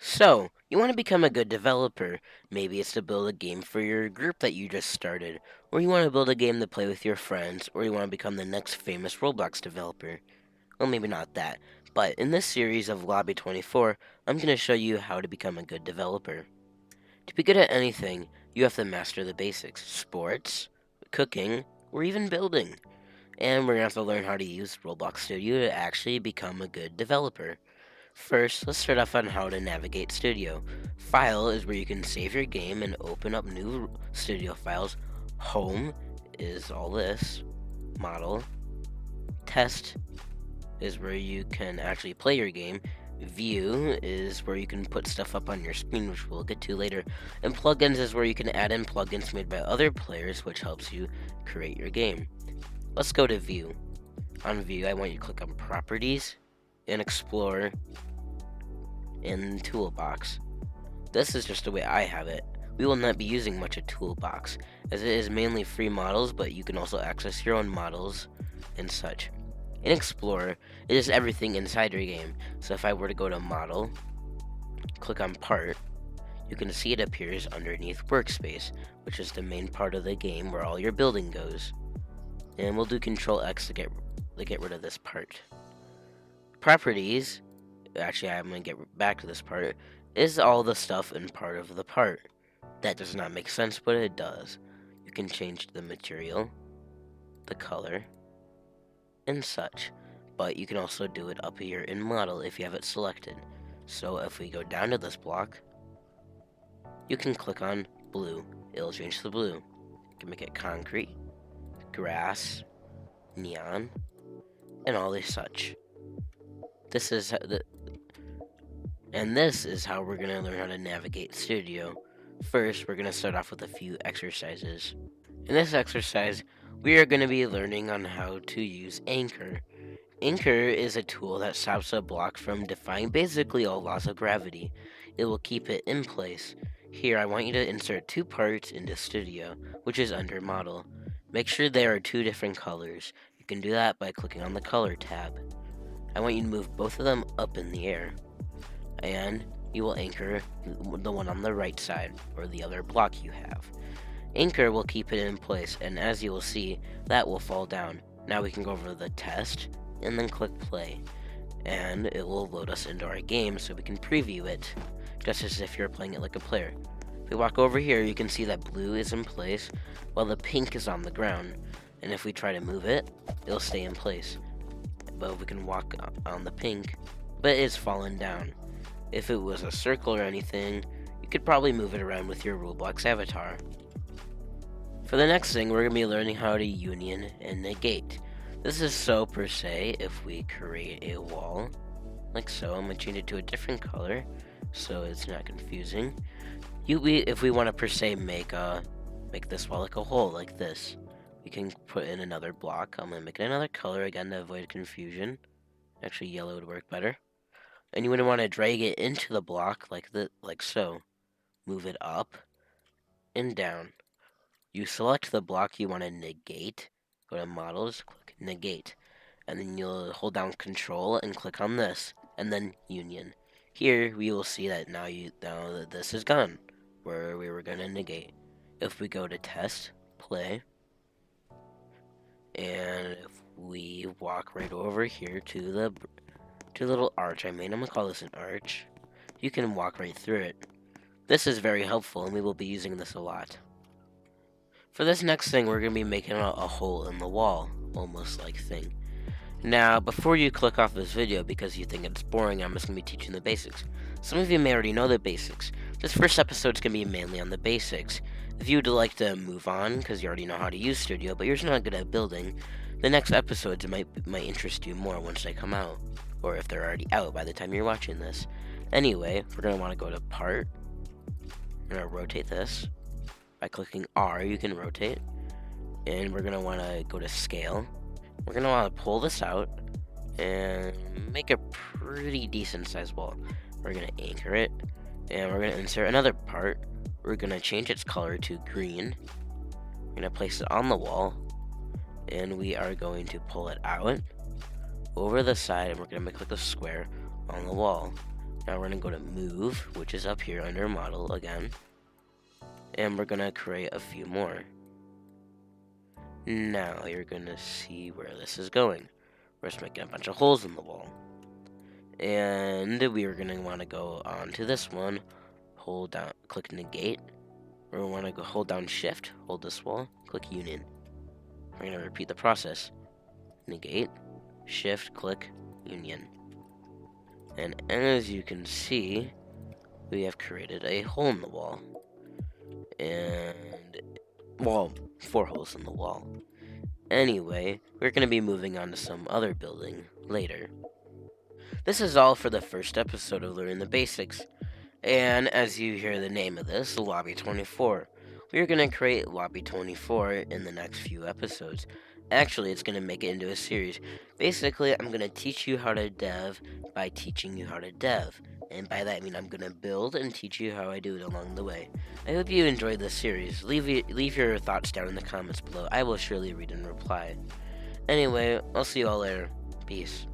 So, you want to become a good developer. Maybe it's to build a game for your group that you just started, or you want to build a game to play with your friends, or you want to become the next famous Roblox developer. Well, maybe not that, but in this series of Lobby 24, I'm going to show you how to become a good developer. To be good at anything, you have to master the basics: sports, cooking, or even building. And we're going to have to learn how to use Roblox Studio to actually become a good developer. First, let's start off on how to navigate Studio. File is where you can save your game and open up new Studio files. Home is all this. Model. Test is where you can actually play your game. View is where you can put stuff up on your screen, which we'll get to later. And plugins is where you can add in plugins made by other players, which helps you create your game. Let's go to View. On View, I want you to click on Properties and Explore in Toolbox. This is just the way I have it. We will not be using much of Toolbox, as it is mainly free models, but you can also access your own models and such. In Explorer, it is everything inside your game. So if I were to go to Model, click on Part, you can see it appears underneath Workspace, which is the main part of the game where all your building goes. And we'll do Control X to get rid of this part. Properties, actually I'm going to get back to this part, is all the stuff in part of the part. That does not make sense, but it does. You can change the material, the color, and such, but you can also do it up here in model if you have it selected. So if we go down to this block, you can click on blue. It'll change to blue. You can make it concrete, grass, neon, and all this such. This is how we're going to learn how to navigate Studio. First, we're going to start off with a few exercises. In this exercise, we are going to be learning on how to use Anchor. Anchor is a tool that stops a block from defying basically all laws of gravity. It will keep it in place. Here, I want you to insert two parts into Studio, which is under Model. Make sure they are two different colors. You can do that by clicking on the Color tab. I want you to move both of them up in the air, and you will anchor the one on the right side, or the other block you have. Anchor will keep it in place, and as you will see, that will fall down. Now we can go over the test, and then click play, and it will load us into our game so we can preview it, just as if you're playing it like a player. If we walk over here, you can see that blue is in place, while the pink is on the ground, and if we try to move it, it'll stay in place. But we can walk on the pink, but it's fallen down. If it was a circle or anything, you could probably move it around with your Roblox avatar. For the next thing, we're going to be learning how to union and negate. This is so per se. If we create a wall, like so, I'm going to change it to a different color so it's not confusing. If we want to per se make this wall like a hole, like this, we can put in another block. I'm going to make it another color again to avoid confusion. Actually, yellow would work better. And you would want to drag it into the block like so. Move it up and down. You select the block you want to negate. Go to Models, click Negate. And then you'll hold down Control and click on this. And then Union. Here, we will see that now that this is gone, where we were going to negate. If we go to Test, Play, and if we walk right over here to the little arch I made, I'm going to call this an arch, you can walk right through it. This is very helpful, and we will be using this a lot. For this next thing, we're going to be making a hole in the wall, almost like thing. Now, before you click off this video because you think it's boring, I'm just going to be teaching the basics. Some of you may already know the basics. This first episode is going to be mainly on the basics. If you'd like to move on, because you already know how to use Studio, but you're just not good at building, the next episodes might interest you more once they come out. Or if they're already out by the time you're watching this. Anyway, we're going to want to go to Part. We're going to rotate this. By clicking R, you can rotate. And we're going to want to go to Scale. We're going to want to pull this out and make a pretty decent sized wall. We're going to anchor it. And we're going to insert another part. We're going to change its color to green. We're going to place it on the wall. And we are going to pull it out over the side, and we're going to make like a square on the wall. Now we're going to go to move, which is up here under model again. And we're going to create a few more. Now you're going to see where this is going. We're just making a bunch of holes in the wall. And we are going to want to go on to this one. Hold down, click negate. Or we want to go hold down shift, hold this wall, click union. We're going to repeat the process. Negate, shift, click, union. And as you can see, we have created a hole in the wall. And, well, 4 holes in the wall. Anyway, we're going to be moving on to some other building later. This is all for the first episode of Learning the Basics. And as you hear the name of this, Lobby 24. We are going to create Lobby 24 in the next few episodes. Actually, it's going to make it into a series. Basically, I'm going to teach you how to dev by teaching you how to dev. And by that I mean I'm going to build and teach you how I do it along the way. I hope you enjoyed this series. Leave your thoughts down in the comments below. I will surely read and reply. Anyway, I'll see you all later. Peace.